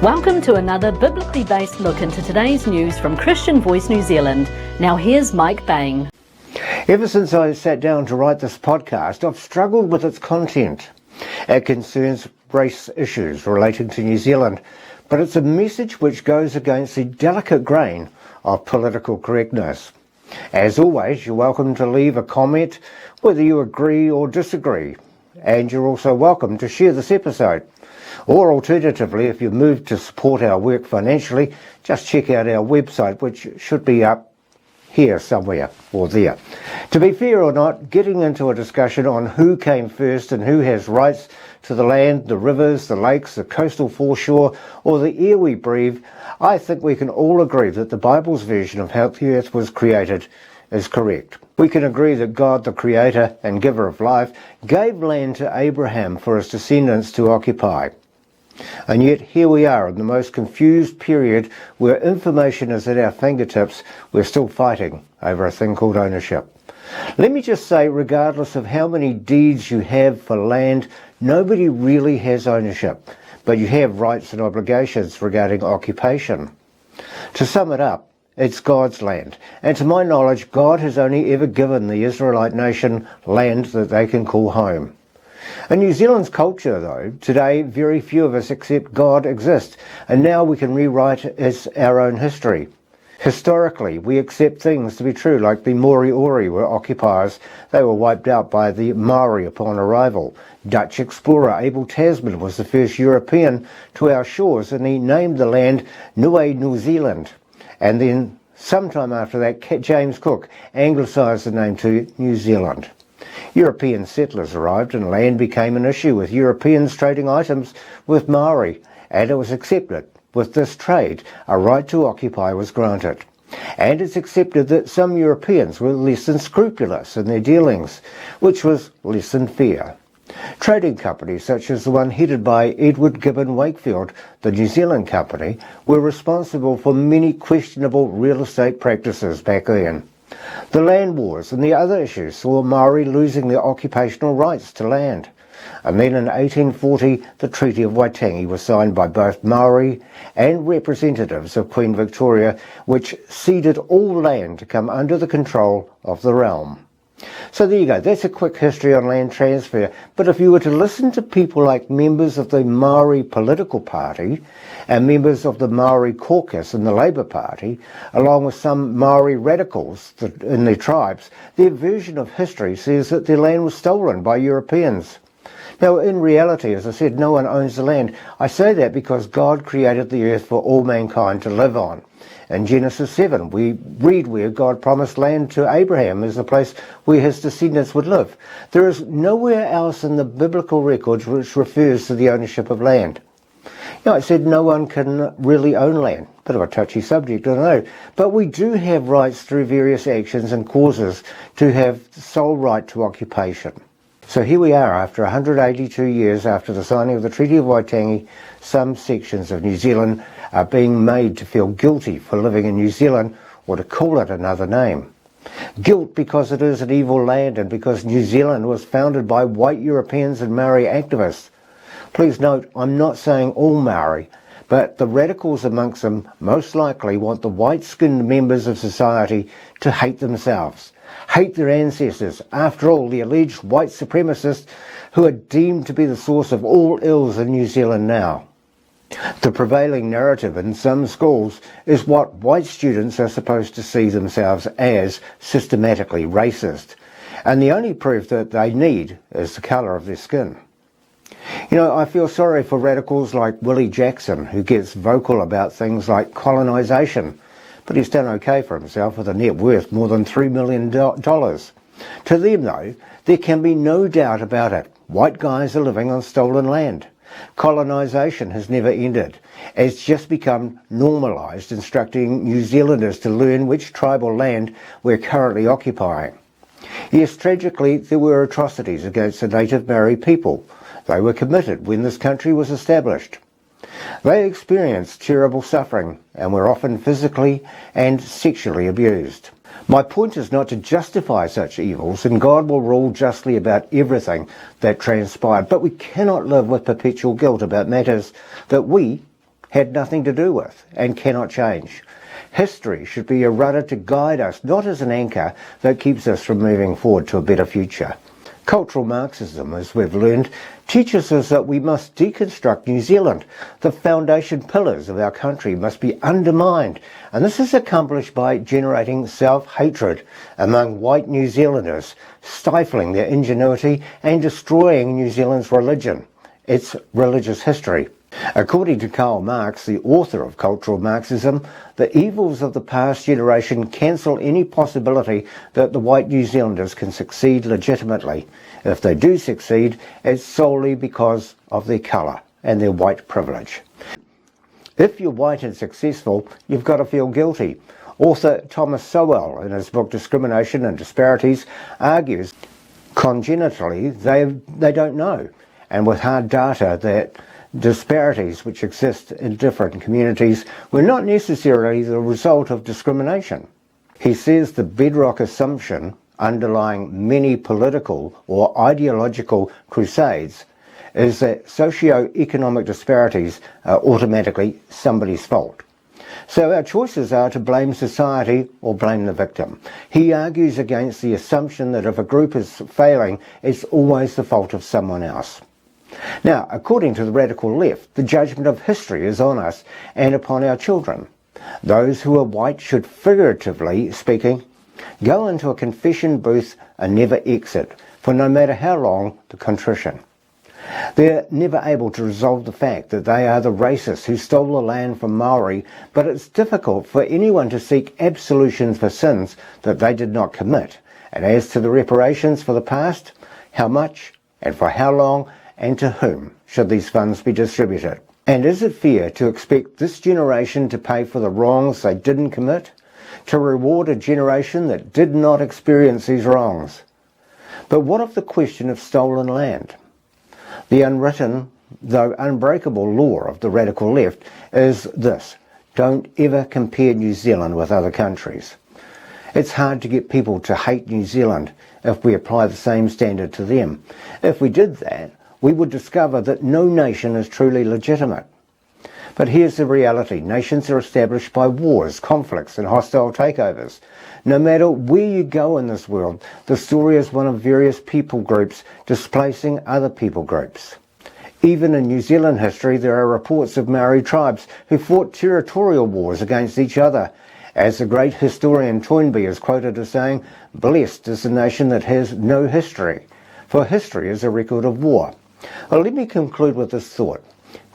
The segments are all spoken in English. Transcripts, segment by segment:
Welcome to another biblically based look into today's news from Christian Voice New Zealand. Now here's Mike Bain. Ever since I sat down to write this podcast, I've struggled with its content. It concerns race issues relating to New Zealand, but it's a message which goes against the delicate grain of political correctness. As always, you're welcome to leave a comment whether you agree or disagree, and you're also welcome to share this episode. Or alternatively, if you've moved to support our work financially, just check out our website, which should be up here somewhere or there. To be fair or not, getting into a discussion on who came first and who has rights to the land, the rivers, the lakes, the coastal foreshore, or the air we breathe, I think we can all agree that the Bible's version of how the earth was created is correct. We can agree that God, the creator and giver of life, gave land to Abraham for his descendants to occupy. And yet here we are in the most confused period where information is at our fingertips. We're still fighting over a thing called ownership. Let me just say, regardless of how many deeds you have for land, nobody really has ownership, but you have rights and obligations regarding occupation. To sum it up, it's God's land, and to my knowledge, God has only ever given the Israelite nation land that they can call home. In New Zealand's culture, though, today very few of us accept God exists, and now we can rewrite it as our own history. Historically, we accept things to be true, like the Māori were occupiers. They were wiped out by the Māori upon arrival. Dutch explorer Abel Tasman was the first European to our shores, and he named the land New Zealand. And then, sometime after that, James Cook anglicised the name to New Zealand. European settlers arrived and land became an issue, with Europeans trading items with Māori, and it was accepted. With this trade, a right to occupy was granted. And it's accepted that some Europeans were less than scrupulous in their dealings, which was less than fair. Trading companies such as the one headed by Edward Gibbon Wakefield, the New Zealand company, were responsible for many questionable real estate practices back then. The land wars and the other issues saw Māori losing their occupational rights to land. And then in 1840, the Treaty of Waitangi was signed by both Māori and representatives of Queen Victoria, which ceded all land to come under the control of the realm. So there you go, that's a quick history on land transfer. But if you were to listen to people like members of the Māori political party and members of the Māori caucus in the Labour Party, along with some Māori radicals in their tribes, their version of history says that their land was stolen by Europeans. Now, in reality, as I said, no one owns the land. I say that because God created the earth for all mankind to live on. In Genesis 7, we read where God promised land to Abraham as the place where his descendants would live. There is nowhere else in the biblical records which refers to the ownership of land. Now, I said no one can really own land. Bit of a touchy subject, I know. But we do have rights through various actions and causes to have the sole right to occupation. So here we are, after 182 years after the signing of the Treaty of Waitangi, some sections of New Zealand are being made to feel guilty for living in New Zealand, or to call it another name. Guilt because it is an evil land and because New Zealand was founded by white Europeans and Māori activists. Please note, I'm not saying all Māori, but the radicals amongst them most likely want the white-skinned members of society to hate themselves, hate their ancestors, after all, the alleged white supremacists who are deemed to be the source of all ills in New Zealand now. The prevailing narrative in some schools is what white students are supposed to see themselves as systematically racist, and the only proof that they need is the colour of their skin. You know, I feel sorry for radicals like Willie Jackson, who gets vocal about things like colonisation, but he's done okay for himself with a net worth more than $3 million. To them, though, there can be no doubt about it. White guys are living on stolen land. Colonisation has never ended. It's just become normalised, instructing New Zealanders to learn which tribal land we're currently occupying. Yes, tragically, there were atrocities against the native Māori people. They were committed when this country was established. They experienced terrible suffering and were often physically and sexually abused. My point is not to justify such evils, and God will rule justly about everything that transpired, but we cannot live with perpetual guilt about matters that we had nothing to do with and cannot change. History should be a rudder to guide us, not as an anchor that keeps us from moving forward to a better future. Cultural Marxism, as we've learned, teaches us that we must deconstruct New Zealand. The foundation pillars of our country must be undermined, and this is accomplished by generating self-hatred among white New Zealanders, stifling their ingenuity and destroying New Zealand's religion, its religious history. According to Karl Marx, the author of Cultural Marxism, the evils of the past generation cancel any possibility that the white New Zealanders can succeed legitimately. If they do succeed, it's solely because of their colour and their white privilege. If you're white and successful, you've got to feel guilty. Author Thomas Sowell, in his book Discrimination and Disparities, argues congenitally they don't know, and with hard data that disparities which exist in different communities were not necessarily the result of discrimination. He says the bedrock assumption underlying many political or ideological crusades is that socio-economic disparities are automatically somebody's fault. So our choices are to blame society or blame the victim. He argues against the assumption that if a group is failing, it's always the fault of someone else. Now, according to the radical left, the judgment of history is on us and upon our children. Those who are white should, figuratively speaking, go into a confession booth and never exit, for no matter how long the contrition. They're never able to resolve the fact that they are the racists who stole the land from Māori, but it's difficult for anyone to seek absolution for sins that they did not commit. And as to the reparations for the past, how much and for how long and to whom should these funds be distributed? And is it fair to expect this generation to pay for the wrongs they didn't commit, to reward a generation that did not experience these wrongs? But what of the question of stolen land? The unwritten, though unbreakable law of the radical left is this: don't ever compare New Zealand with other countries. It's hard to get people to hate New Zealand if we apply the same standard to them. If we did that, we would discover that no nation is truly legitimate. But here's the reality. Nations are established by wars, conflicts, and hostile takeovers. No matter where you go in this world, the story is one of various people groups displacing other people groups. Even in New Zealand history, there are reports of Māori tribes who fought territorial wars against each other. As the great historian Toynbee is quoted as saying, "Blessed is the nation that has no history, for history is a record of war." Well, let me conclude with this thought.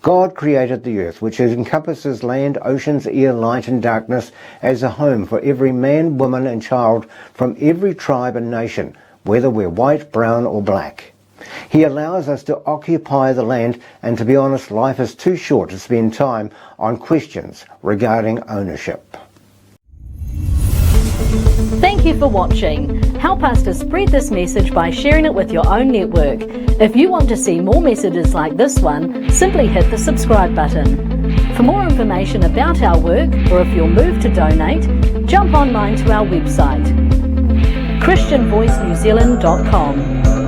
God created the earth, which encompasses land, oceans, air, light and darkness, as a home for every man, woman and child from every tribe and nation, whether we're white, brown or black. He allows us to occupy the land, and to be honest, life is too short to spend time on questions regarding ownership. Thank you for watching. Help us to spread this message by sharing it with your own network. If you want to see more messages like this one, simply hit the subscribe button. For more information about our work, or if you're moved to donate, jump online to our website, christianvoicenewzealand.com.